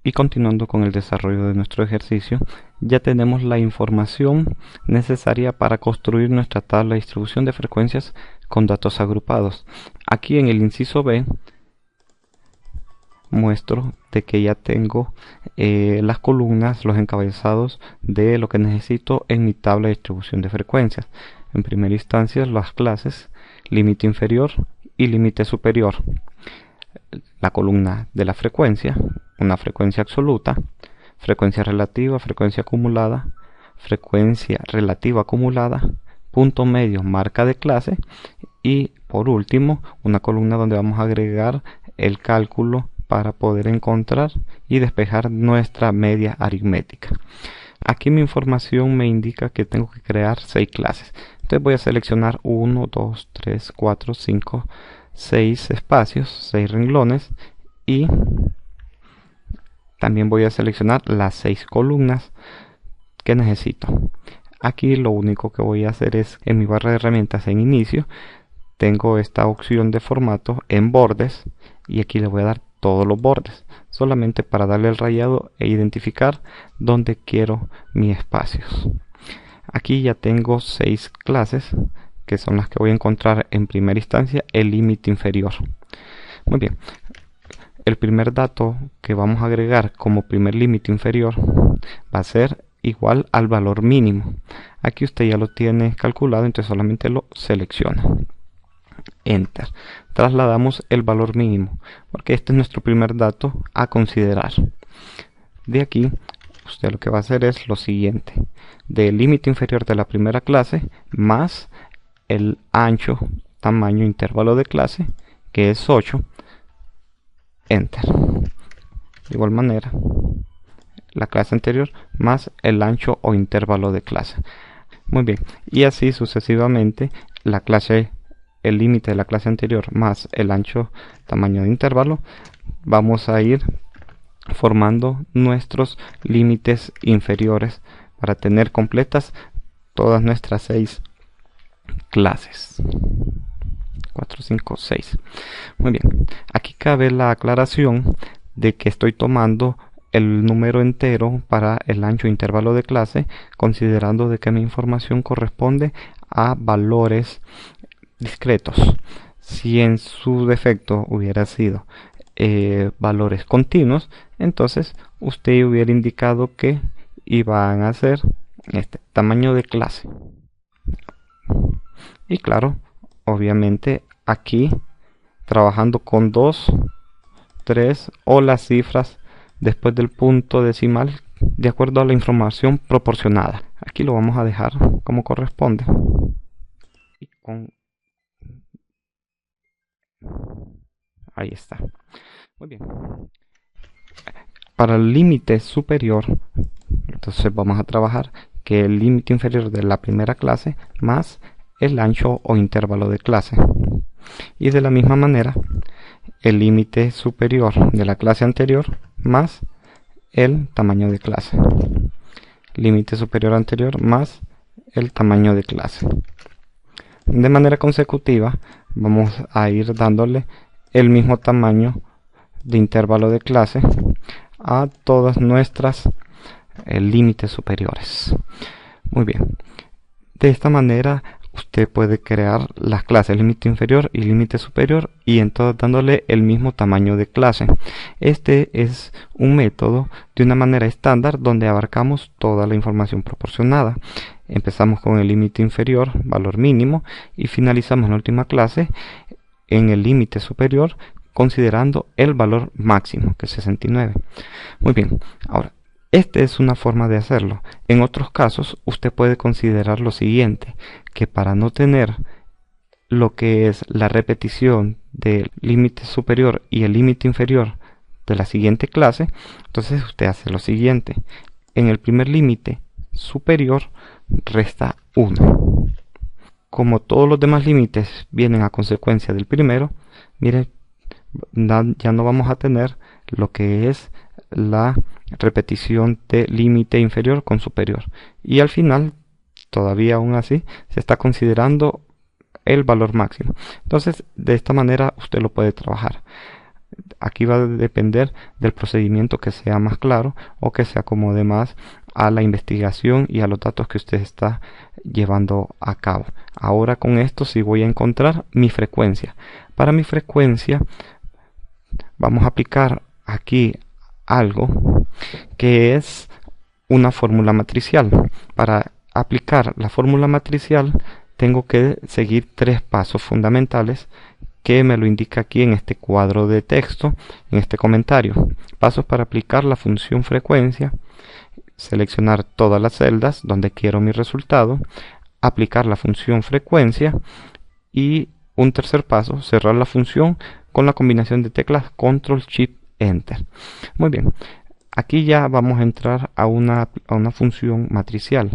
Y continuando con el desarrollo de nuestro ejercicio, ya tenemos la información necesaria para construir nuestra tabla de distribución de frecuencias con datos agrupados. Aquí en el inciso B muestro de que ya tengo las columnas, los encabezados de lo que necesito en mi tabla de distribución de frecuencias. En primera instancia, las clases, límite inferior y límite superior. La columna de la frecuencia, una frecuencia absoluta, frecuencia relativa, frecuencia relativa acumulada, punto medio, marca de clase, y por último una columna donde vamos a agregar el cálculo para poder encontrar y despejar nuestra media aritmética. Aquí mi información me indica que tengo que crear 6 clases. Entonces voy a seleccionar 1, 2, 3, 4, 5, 6 espacios, 6 renglones, y también voy a seleccionar las 6 columnas que necesito. Aquí lo único que voy a hacer es, en mi barra de herramientas en inicio, tengo esta opción de formato en bordes, y aquí le voy a dar todos los bordes, solamente para darle el rayado e identificar dónde quiero mis espacios. Aquí ya tengo 6 clases, que son las que voy a encontrar en primera instancia el límite inferior. Muy bien, el primer dato que vamos a agregar como primer límite inferior va a ser igual al valor mínimo. Aquí usted ya lo tiene calculado, entonces solamente lo selecciona. Enter. Trasladamos el valor mínimo, porque este es nuestro primer dato a considerar. De aquí, usted lo que va a hacer es lo siguiente: del límite inferior de la primera clase más el ancho, tamaño, intervalo de clase, que es 8. Enter. De igual manera, la clase anterior más el ancho o intervalo de clase. Muy bien, y así sucesivamente, el límite de la clase anterior más el ancho, tamaño de intervalo, vamos a ir formando nuestros límites inferiores para tener completas todas nuestras 6 clases. 4, 5, 6. Muy bien, aquí cabe la aclaración de que estoy tomando el número entero para el ancho intervalo de clase, considerando de que mi información corresponde a valores discretos. Si en su defecto hubiera sido valores continuos, entonces usted hubiera indicado que iban a ser este tamaño de clase. Y claro, obviamente aquí trabajando con 2, 3 o las cifras después del punto decimal, de acuerdo a la información proporcionada. Aquí lo vamos a dejar como corresponde. Y ahí está. Muy bien. Para el límite superior, entonces vamos a trabajar que el límite inferior de la primera clase más el ancho o intervalo de clase. Y de la misma manera, el límite superior de la clase anterior más el tamaño de clase. Límite superior anterior más el tamaño de clase. De manera consecutiva, vamos a ir dándole el mismo tamaño de intervalo de clase a todas nuestras límites superiores. Muy bien. De esta manera usted puede crear las clases límite inferior y límite superior, y en todas dándole el mismo tamaño de clase. Este es un método de una manera estándar donde abarcamos toda la información proporcionada. Empezamos con el límite inferior, valor mínimo, y finalizamos en la última clase en el límite superior considerando el valor máximo, que es 69. Muy bien, ahora esta es una forma de hacerlo. En otros casos usted puede considerar lo siguiente, que para no tener lo que es la repetición del límite superior y el límite inferior de la siguiente clase, entonces usted hace lo siguiente: en el primer límite superior resta 1. Como todos los demás límites vienen a consecuencia del primero, mire, ya no vamos a tener lo que es la repetición de límite inferior con superior, y al final todavía aún así se está considerando el valor máximo. Entonces de esta manera usted lo puede trabajar. Aquí va a depender del procedimiento que sea más claro o que se acomode más a la investigación y a los datos que usted está llevando a cabo. Ahora con esto sí voy a encontrar mi frecuencia. Para mi frecuencia vamos a aplicar aquí algo que es una fórmula matricial. Para aplicar la fórmula matricial tengo que seguir tres pasos fundamentales que me lo indica aquí en este cuadro de texto, en este comentario. Pasos para aplicar la función frecuencia: seleccionar todas las celdas donde quiero mi resultado, aplicar la función frecuencia y un tercer paso, cerrar la función con la combinación de teclas Control Shift Enter. Muy bien, aquí ya vamos a entrar a una función matricial.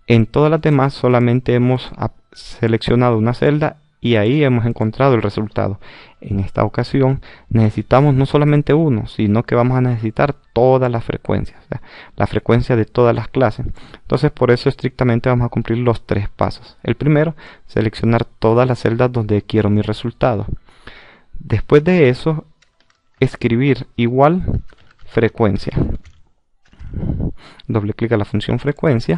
En todas las demás solamente hemos seleccionado una celda y ahí hemos encontrado el resultado. En esta ocasión necesitamos no solamente uno, sino que vamos a necesitar todas las frecuencias, o sea, la frecuencia de todas las clases. Entonces por eso estrictamente vamos a cumplir los tres pasos. El primero, seleccionar todas las celdas donde quiero mi resultado. Después de eso, escribir igual frecuencia. Doble clic a la función frecuencia.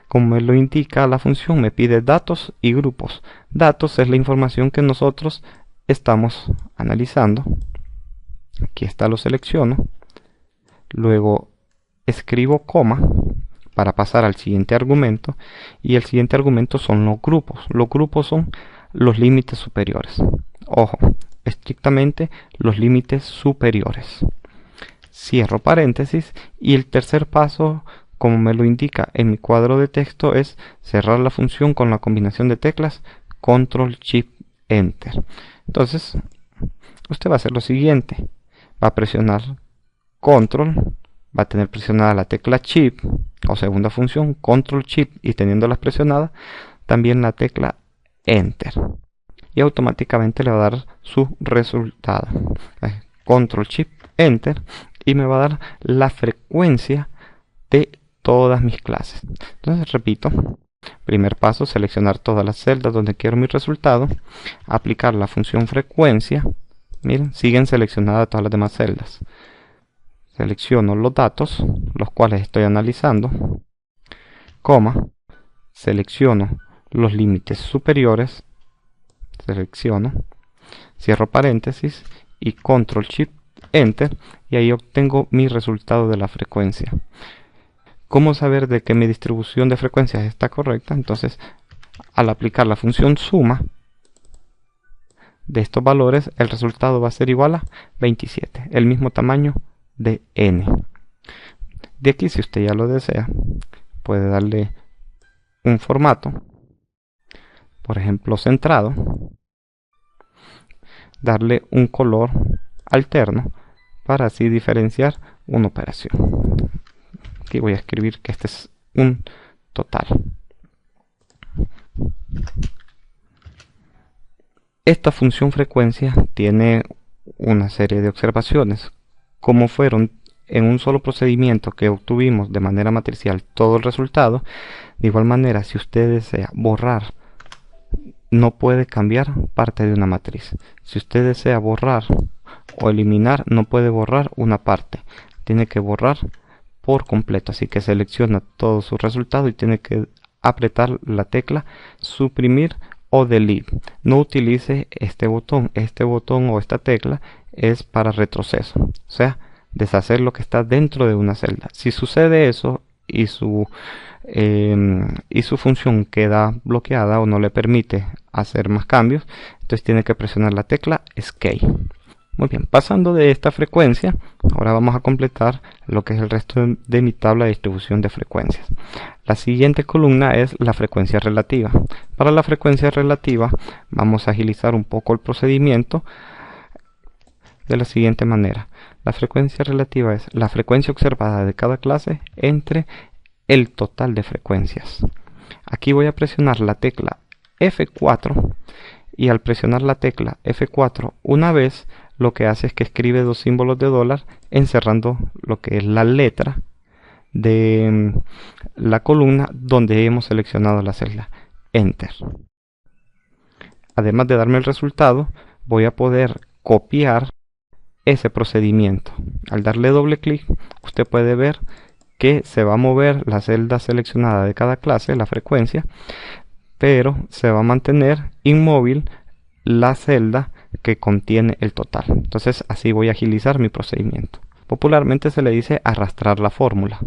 Como me lo indica la función, me pide datos y grupos. Datos es la información que nosotros estamos analizando. Aquí está, lo selecciono. Luego escribo coma para pasar al siguiente argumento. Y el siguiente argumento son los grupos. Los grupos son los límites superiores. Ojo, estrictamente los límites superiores. Cierro paréntesis y el tercer paso, como me lo indica en mi cuadro de texto, es cerrar la función con la combinación de teclas Control Shift Enter. Entonces usted va a hacer lo siguiente: va a presionar Control, va a tener presionada la tecla Shift o segunda función, Control Shift, y teniéndolas presionadas también la tecla Enter, y automáticamente le va a dar su resultado. Control Shift Enter y me va a dar la frecuencia de todas mis clases. Entonces repito: primer paso, seleccionar todas las celdas donde quiero mi resultado, aplicar la función frecuencia. Miren, siguen seleccionadas todas las demás celdas. Selecciono los datos, los cuales estoy analizando, coma, selecciono los límites superiores, selecciono, cierro paréntesis y Control Shift Enter, y ahí obtengo mi resultado de la frecuencia. ¿Cómo saber de que mi distribución de frecuencias está correcta? Entonces, al aplicar la función suma de estos valores, el resultado va a ser igual a 27, el mismo tamaño de n. De aquí, si usted ya lo desea, puede darle un formato, por ejemplo centrado, darle un color alterno para así diferenciar una operación. Aquí voy a escribir que este es un total. Esta función frecuencia tiene una serie de observaciones. Como fueron en un solo procedimiento que obtuvimos de manera matricial todo el resultado, de igual manera, si usted desea borrar, no puede cambiar parte de una matriz. Si usted desea borrar o eliminar, no puede borrar una parte, tiene que borrar por completo. Así que selecciona todo su resultado y tiene que apretar la tecla suprimir o delete. No utilice este botón o esta tecla es para retroceso, o sea, deshacer lo que está dentro de una celda. Si sucede eso y su función queda bloqueada o no le permite hacer más cambios, entonces tiene que presionar la tecla Escape. Muy bien, pasando de esta frecuencia, ahora vamos a completar lo que es el resto de mi tabla de distribución de frecuencias. La siguiente columna es la frecuencia relativa. Para la frecuencia relativa vamos a agilizar un poco el procedimiento de la siguiente manera. La frecuencia relativa es la frecuencia observada de cada clase entre el total de frecuencias. Aquí voy a presionar la tecla F4 y al presionar la tecla F4 una vez, lo que hace es que escribe dos símbolos de dólar encerrando lo que es la letra de la columna donde hemos seleccionado la celda. Enter. Además de darme el resultado, voy a poder copiar ese procedimiento. Al darle doble clic, usted puede ver que se va a mover la celda seleccionada de cada clase, la frecuencia, pero se va a mantener inmóvil la celda que contiene el total. Entonces así voy a agilizar mi procedimiento. Popularmente se le dice arrastrar la fórmula.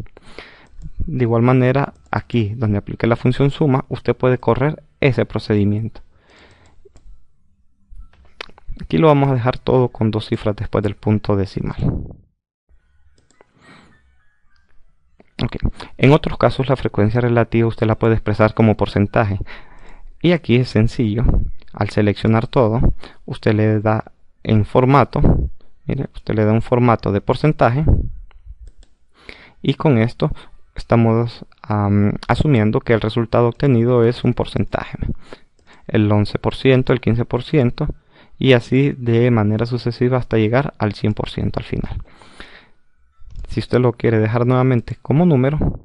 De igual manera, aquí donde aplique la función suma, usted puede correr ese procedimiento. Aquí lo vamos a dejar todo con 2 cifras después del punto decimal. Okay. En otros casos la frecuencia relativa usted la puede expresar como porcentaje. Y aquí es sencillo. Al seleccionar todo, usted le da en formato. Mire, usted le da un formato de porcentaje. Y con esto estamos asumiendo que el resultado obtenido es un porcentaje. El 11%, el 15%. Y así de manera sucesiva hasta llegar al 100% al final. Si usted lo quiere dejar nuevamente como número,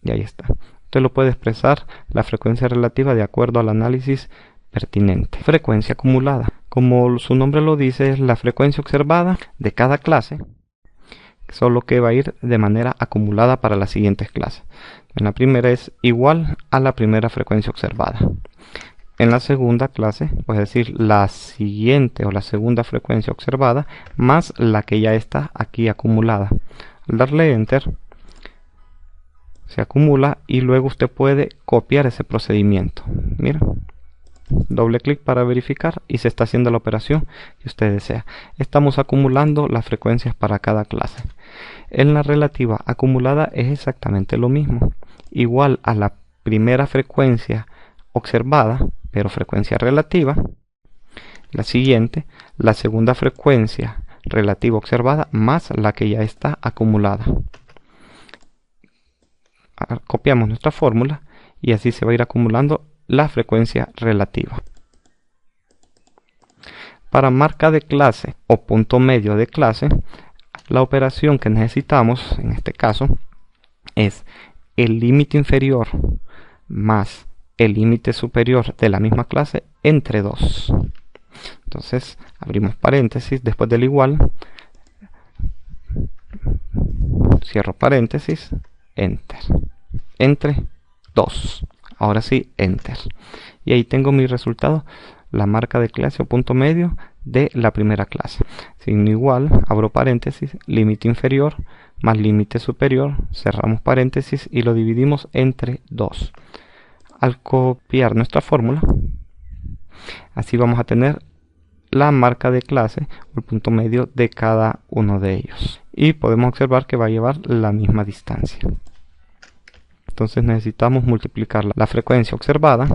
y ahí está. Usted lo puede expresar la frecuencia relativa de acuerdo al análisis pertinente. Frecuencia acumulada. Como su nombre lo dice, es la frecuencia observada de cada clase, solo que va a ir de manera acumulada para las siguientes clases. En la primera es igual a la primera frecuencia observada. En la segunda clase, es decir, la siguiente o la segunda frecuencia observada más la que ya está aquí acumulada. Al darle Enter, se acumula y luego usted puede copiar ese procedimiento. Mira, doble clic para verificar y se está haciendo la operación que usted desea. Estamos acumulando las frecuencias para cada clase. En la relativa acumulada es exactamente lo mismo. Igual a la primera frecuencia observada, pero frecuencia relativa. La siguiente, la segunda frecuencia relativa observada más la que ya está acumulada. Copiamos nuestra fórmula y así se va a ir acumulando la frecuencia relativa. Para marca de clase o punto medio de clase, la operación que necesitamos en este caso es el límite inferior más el límite superior de la misma clase entre 2. Entonces abrimos paréntesis, después del igual, cierro paréntesis, enter, entre 2. Ahora sí, enter. Y ahí tengo mi resultado, la marca de clase o punto medio de la primera clase. Sin igual, abro paréntesis, límite inferior más límite superior, cerramos paréntesis y lo dividimos entre 2. Al copiar nuestra fórmula, así vamos a tener la marca de clase o el punto medio de cada uno de ellos. Y podemos observar que va a llevar la misma distancia. Entonces necesitamos multiplicar la frecuencia observada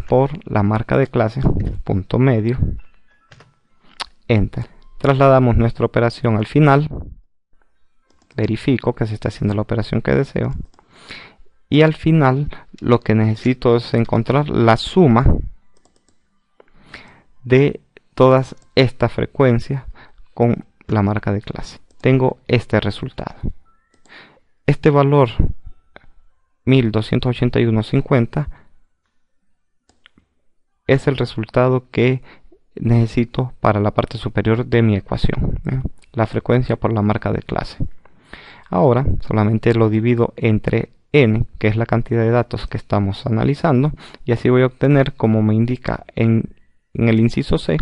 por la marca de clase, punto medio, enter. Trasladamos nuestra operación al final, verifico que se está haciendo la operación que deseo. Y al final lo que necesito es encontrar la suma de todas estas frecuencias con la marca de clase. Tengo este resultado. Este valor 1281.50 es el resultado que necesito para la parte superior de mi ecuación. La frecuencia por la marca de clase. Ahora solamente lo divido entre n, que es la cantidad de datos que estamos analizando, y así voy a obtener, como me indica en el inciso C,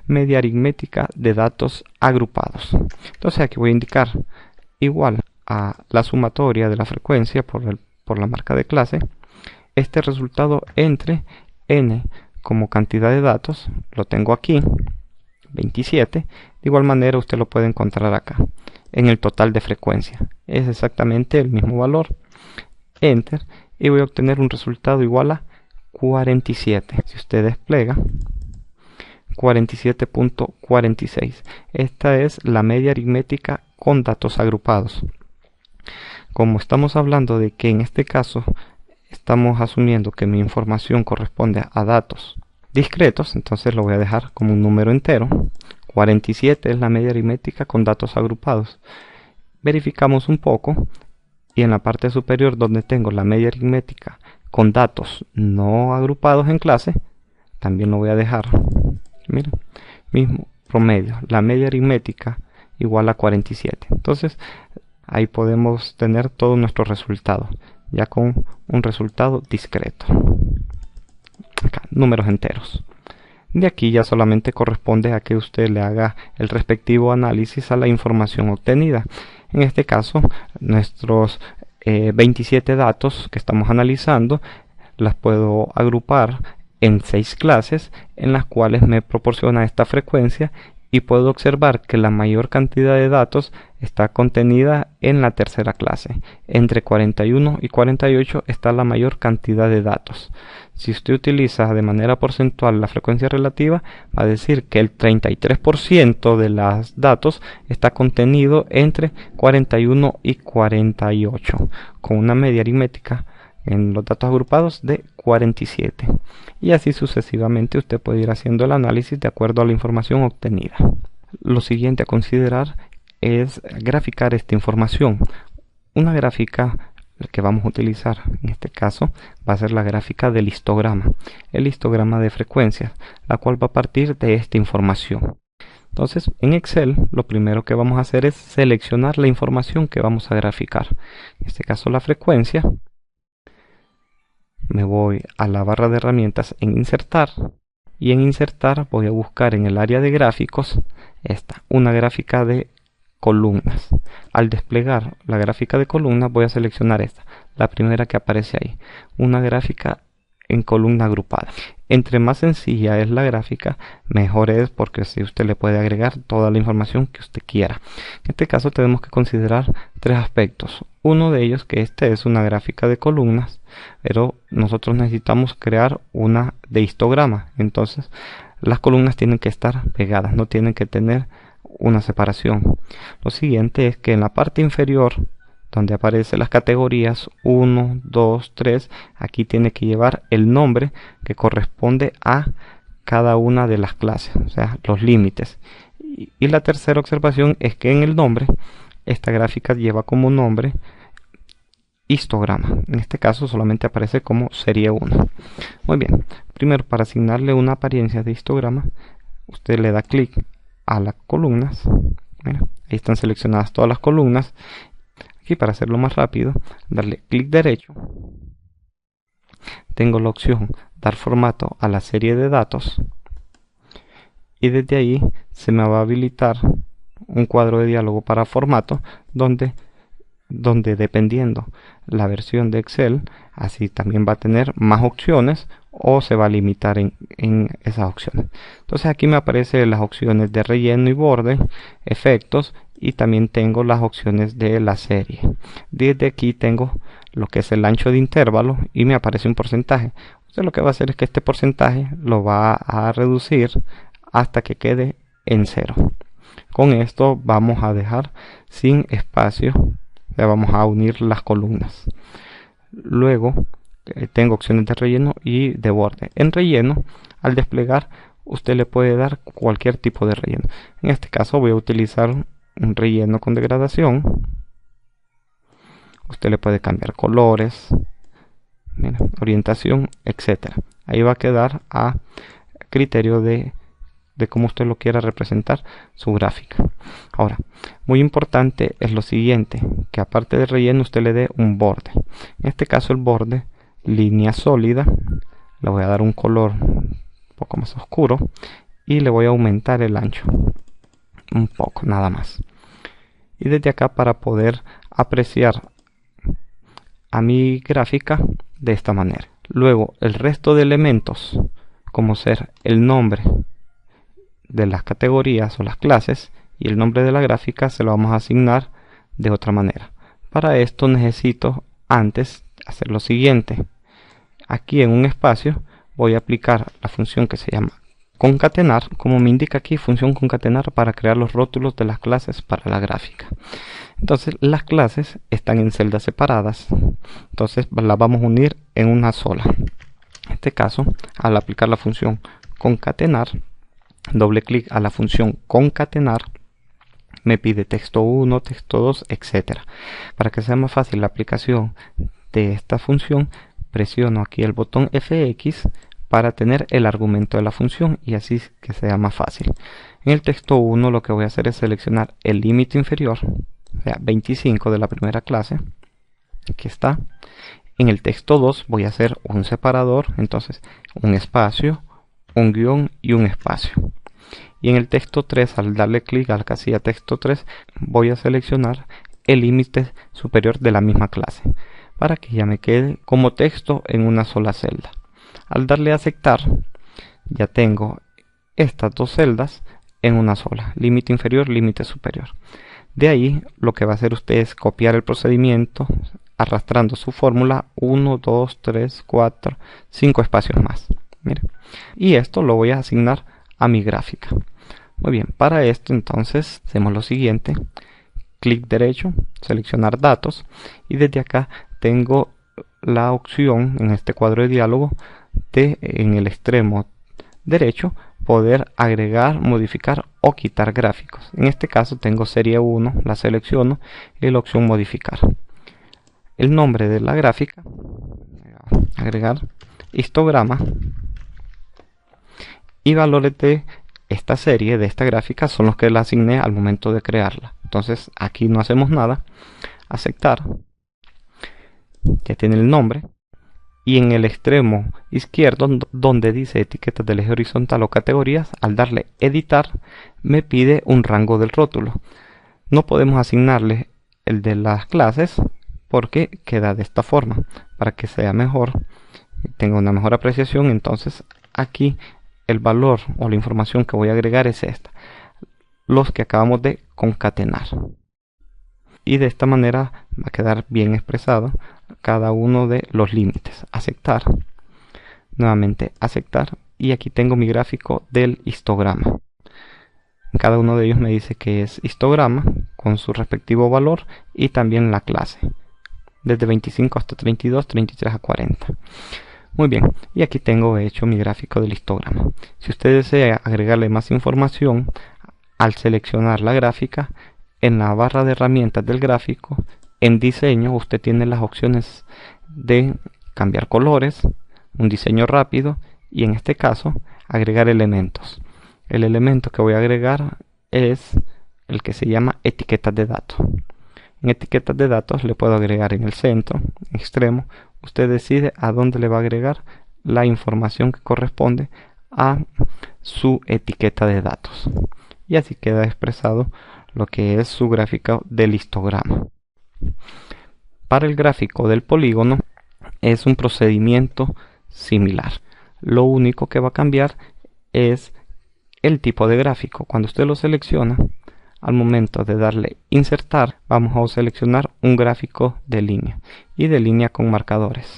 media aritmética de datos agrupados. Entonces aquí voy a indicar igual a la sumatoria de la frecuencia por la marca de clase, este resultado entre n como cantidad de datos, lo tengo aquí, 27, de igual manera usted lo puede encontrar acá, en el total de frecuencia, es exactamente el mismo valor. Enter, y voy a obtener un resultado igual a 47. Si usted despliega 47.46, esta es la media aritmética con datos agrupados. Como estamos hablando de que en este caso estamos asumiendo que mi información corresponde a datos discretos, entonces lo voy a dejar como un número entero. 47 es la media aritmética con datos agrupados. Verificamos un poco. Y en la parte superior, donde tengo la media aritmética con datos no agrupados en clase, también lo voy a dejar. Miren, mismo promedio, la media aritmética igual a 47. Entonces ahí podemos tener todo nuestro resultado, ya con un resultado discreto. Acá, números enteros. De aquí ya solamente corresponde a que usted le haga el respectivo análisis a la información obtenida. En este caso, nuestros 27 datos que estamos analizando las puedo agrupar en 6 clases en las cuales me proporciona esta frecuencia, y puedo observar que la mayor cantidad de datos está contenida en la tercera clase. Entre 41 y 48 está la mayor cantidad de datos. Si usted utiliza de manera porcentual la frecuencia relativa, va a decir que el 33% de los datos está contenido entre 41 y 48, con una media aritmética en los datos agrupados de 47, y así sucesivamente usted puede ir haciendo el análisis de acuerdo a la información obtenida. Lo siguiente a considerar es graficar esta información. Una gráfica que vamos a utilizar en este caso va a ser la gráfica del histograma, el histograma de frecuencias, la cual va a partir de esta información. Entonces, en Excel lo primero que vamos a hacer es seleccionar la información que vamos a graficar, en este caso la frecuencia. Me voy a la barra de herramientas en insertar, y en insertar voy a buscar en el área de gráficos una gráfica de columnas. Al desplegar la gráfica de columnas voy a seleccionar la primera que aparece ahí, una gráfica en columna agrupada. Entre más sencilla es la gráfica, mejor es, porque si usted le puede agregar toda la información que usted quiera. En este caso tenemos que considerar 3 aspectos. Uno de ellos, que esta es una gráfica de columnas, pero nosotros necesitamos crear una de histograma. Entonces las columnas tienen que estar pegadas, no tienen que tener una separación. Lo siguiente es que en la parte inferior, donde aparecen las categorías 1, 2, 3, aquí tiene que llevar el nombre que corresponde a cada una de las clases, o sea, los límites. Y la tercera observación es que en el nombre, esta gráfica lleva como nombre histograma. En este caso solamente aparece como serie 1. Muy bien, primero, para asignarle una apariencia de histograma, usted le da clic a las columnas. Mira, ahí están seleccionadas todas las columnas. Aquí, para hacerlo más rápido, darle clic derecho. Tengo la opción dar formato a la serie de datos, y desde ahí se me va a habilitar un cuadro de diálogo para formato, donde dependiendo la versión de Excel, así también va a tener más opciones o se va a limitar en esas opciones. Entonces aquí me aparecen las opciones de relleno y borde, efectos, y también tengo las opciones de la serie. Desde aquí tengo lo que es el ancho de intervalo y me aparece un porcentaje. Entonces lo que va a hacer es que este porcentaje lo va a reducir hasta que quede en 0. Con esto vamos a dejar sin espacio, le vamos a unir las columnas. Luego tengo opciones de relleno y de borde. En relleno, al desplegar, usted le puede dar cualquier tipo de relleno. En este caso voy a utilizar un relleno con degradación. Usted le puede cambiar colores, mira, orientación, etcétera. Ahí va a quedar a criterio de cómo usted lo quiera representar su gráfica. Ahora, muy importante es lo siguiente, que aparte del relleno usted le dé un borde. En este caso el borde, línea sólida, le voy a dar un color un poco más oscuro y le voy a aumentar el ancho un poco, nada más. Y desde acá, para poder apreciar a mi gráfica de esta manera. Luego el resto de elementos, como ser el nombre de las categorías o las clases y el nombre de la gráfica, se lo vamos a asignar de otra manera. Para esto necesito antes hacer lo siguiente. Aquí en un espacio voy a aplicar la función que se llama concatenar, como me indica aquí, función concatenar, para crear los rótulos de las clases para la gráfica. Entonces las clases están en celdas separadas, entonces las vamos a unir en una sola. En este caso, al aplicar la función concatenar, doble clic a la función concatenar, me pide texto 1, texto 2, etcétera. Para que sea más fácil la aplicación de esta función, presiono aquí el botón FX, para tener el argumento de la función y así que sea más fácil. En el texto 1 lo que voy a hacer es seleccionar el límite inferior, o sea 25 de la primera clase. Aquí está. En el texto 2 voy a hacer un separador, entonces un espacio, un guión y un espacio. Y en el texto 3, al darle clic a la casilla texto 3, voy a seleccionar el límite superior de la misma clase, para que ya me quede como texto en una sola celda. Al darle a aceptar, ya tengo estas dos celdas en una sola, límite inferior, límite superior. De ahí lo que va a hacer usted es copiar el procedimiento arrastrando su fórmula 1, 2, 3, 4, 5 espacios más. Mire. Y esto lo voy a asignar a mi gráfica. Muy bien, para esto entonces hacemos lo siguiente: clic derecho, seleccionar datos, y desde acá tengo la opción en este cuadro de diálogo de en el extremo derecho poder agregar, modificar o quitar gráficos. En este caso tengo serie 1, la selecciono y la opción modificar. El nombre de la gráfica, agregar histograma, y valores de esta serie, de esta gráfica, son los que la asigné al momento de crearla. Entonces aquí no hacemos nada, aceptar, ya tiene el nombre, y en el extremo izquierdo donde dice etiquetas del eje horizontal o categorías, al darle editar me pide un rango del rótulo. No podemos asignarle el de las clases porque queda de esta forma. Para que sea mejor, tenga una mejor apreciación, entonces aquí el valor o la información que voy a agregar es esta, los que acabamos de concatenar, y de esta manera va a quedar bien expresado cada uno de los límites. Aceptar, nuevamente aceptar, y aquí tengo mi gráfico del histograma. Cada uno de ellos me dice que es histograma con su respectivo valor y también la clase, desde 25 hasta 32, 33 a 40. Muy bien, y aquí tengo hecho mi gráfico del histograma. Si usted desea agregarle más información, al seleccionar la gráfica, en la barra de herramientas del gráfico, en diseño, usted tiene las opciones de cambiar colores, un diseño rápido, y en este caso agregar elementos. El elemento que voy a agregar es el que se llama etiquetas de datos. En etiquetas de datos le puedo agregar en el centro, extremo. Usted decide a dónde le va a agregar la información que corresponde a su etiqueta de datos. Y así queda expresado lo que es su gráfico del histograma. Para el gráfico del polígono es un procedimiento similar. Lo único que va a cambiar es el tipo de gráfico. Cuando usted lo selecciona, al momento de darle insertar, vamos a seleccionar un gráfico de línea y de línea con marcadores.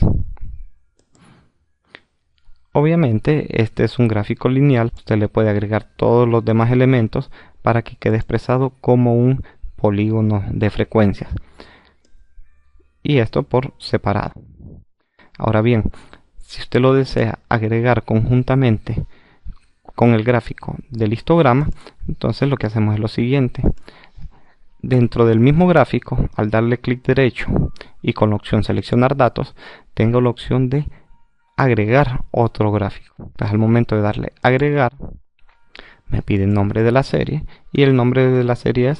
Obviamente este es un gráfico lineal, usted le puede agregar todos los demás elementos para que quede expresado como un polígono de frecuencias, y esto por separado. Ahora bien, si usted lo desea agregar conjuntamente con el gráfico del histograma, entonces lo que hacemos es lo siguiente: dentro del mismo gráfico, al darle clic derecho y con la opción seleccionar datos, tengo la opción de agregar otro gráfico. Entonces al momento de darle agregar, me pide el nombre de la serie, y el nombre de la serie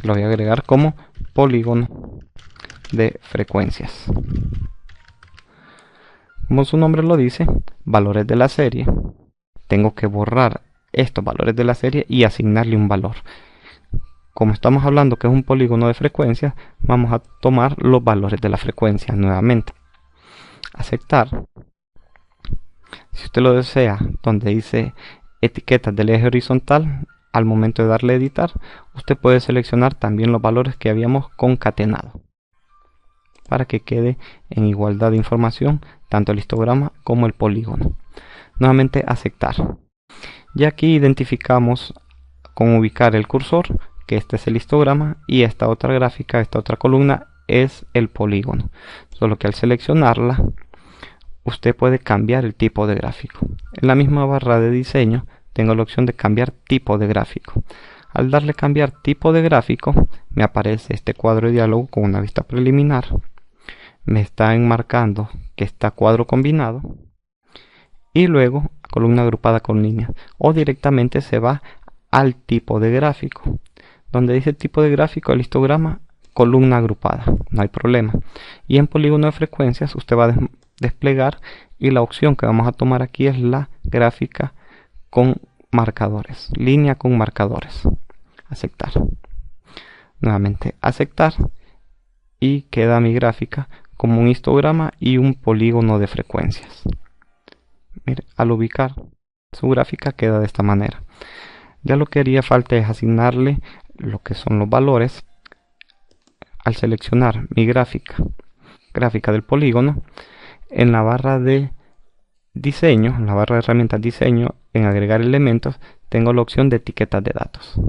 lo voy a agregar como polígono de frecuencias. Como su nombre lo dice, valores de la serie. Tengo que borrar estos valores de la serie y asignarle un valor. Como estamos hablando que es un polígono de frecuencias, vamos a tomar los valores de la frecuencia nuevamente. Aceptar. Si usted lo desea, donde dice etiquetas del eje horizontal, al momento de darle a editar, usted puede seleccionar también los valores que habíamos concatenado para que quede en igualdad de información tanto el histograma como el polígono. Nuevamente aceptar. Y aquí identificamos con ubicar el cursor que este es el histograma y esta otra gráfica, esta otra columna es el polígono. Solo que al seleccionarla, usted puede cambiar el tipo de gráfico. En la misma barra de diseño tengo la opción de cambiar tipo de gráfico. Al darle cambiar tipo de gráfico, me aparece este cuadro de diálogo con una vista preliminar. Me está enmarcando que está cuadro combinado. y luego columna agrupada con líneas, o directamente se va al tipo de gráfico. Donde dice tipo de gráfico, el histograma, columna agrupada, no hay problema. Y en polígono de frecuencias usted va a desplegar, y la opción que vamos a tomar aquí es la gráfica con marcadores, línea con marcadores. Aceptar. Nuevamente aceptar, y queda mi gráfica como un histograma y un polígono de frecuencias. Mire, al ubicar su gráfica queda de esta manera. Ya lo que haría falta es asignarle lo que son los valores. Al seleccionar mi gráfica del polígono, en la barra de diseño, en la barra de herramientas diseño, en agregar elementos, tengo la opción de etiquetas de datos.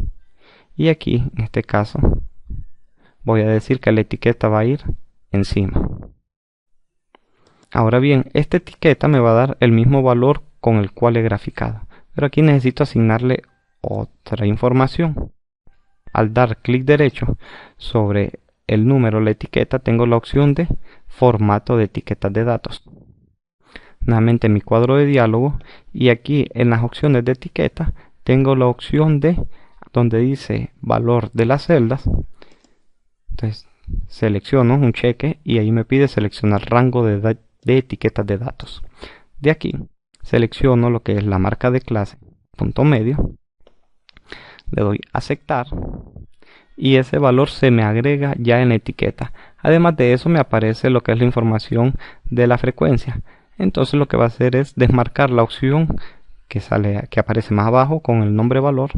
Y aquí, en este caso, voy a decir que la etiqueta va a ir encima. Ahora bien, esta etiqueta me va a dar el mismo valor con el cual he graficado, pero aquí necesito asignarle otra información. Al dar clic derecho sobre el número, la etiqueta, tengo la opción de formato de etiquetas de datos. Nuevamente mi cuadro de diálogo, y aquí en las opciones de etiqueta tengo la opción de donde dice valor de las celdas. Entonces selecciono un cheque y ahí me pide seleccionar rango de etiquetas de datos. De aquí selecciono lo que es la marca de clase, punto medio, le doy a aceptar y ese valor se me agrega ya en la etiqueta. Además de eso me aparece lo que es la información de la frecuencia. Entonces lo que va a hacer es desmarcar la opción que aparece más abajo con el nombre valor.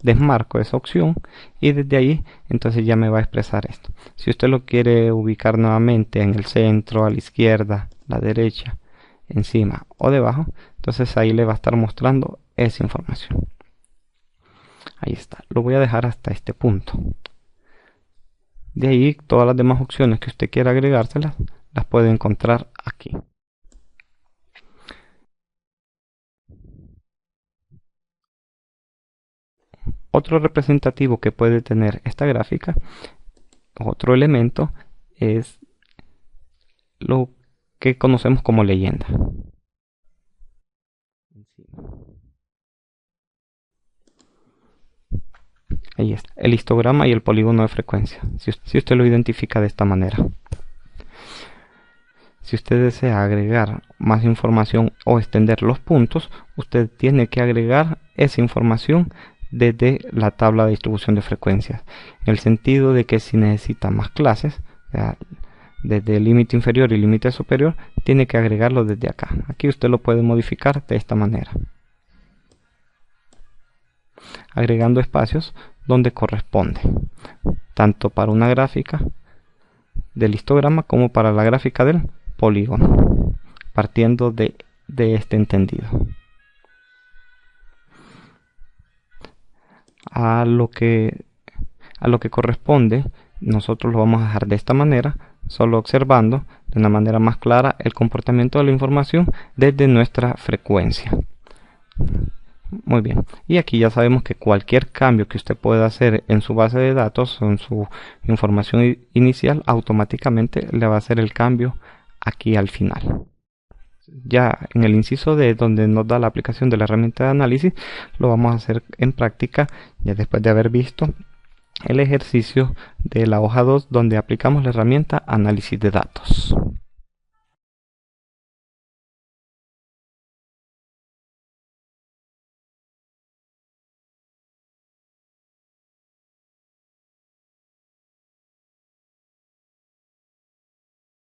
Desmarco esa opción y desde ahí entonces ya me va a expresar esto. Si usted lo quiere ubicar nuevamente en el centro, a la izquierda, la derecha, encima o debajo, entonces ahí le va a estar mostrando esa información. Ahí está, lo voy a dejar hasta este punto. De ahí todas las demás opciones que usted quiera agregárselas las puede encontrar aquí. Otro representativo que puede tener esta gráfica, otro elemento, es lo que conocemos como leyenda. Ahí está, el histograma y el polígono de frecuencia, si usted lo identifica de esta manera. Si usted desea agregar más información o extender los puntos, usted tiene que agregar esa información desde la tabla de distribución de frecuencias, en el sentido de que si necesita más clases, desde el límite inferior y límite superior, tiene que agregarlo desde acá. Aquí usted lo puede modificar de esta manera, agregando espacios donde corresponde, tanto para una gráfica del histograma como para la gráfica del polígono, partiendo de este entendido. A lo que corresponde, nosotros lo vamos a dejar de esta manera, solo observando de una manera más clara el comportamiento de la información desde nuestra frecuencia. Muy bien, y aquí ya sabemos que cualquier cambio que usted pueda hacer en su base de datos o en su información inicial, automáticamente le va a hacer el cambio aquí al final. Ya en el inciso D, donde nos da la aplicación de la herramienta de análisis, lo vamos a hacer en práctica ya después de haber visto el ejercicio de la hoja 2, donde aplicamos la herramienta análisis de datos.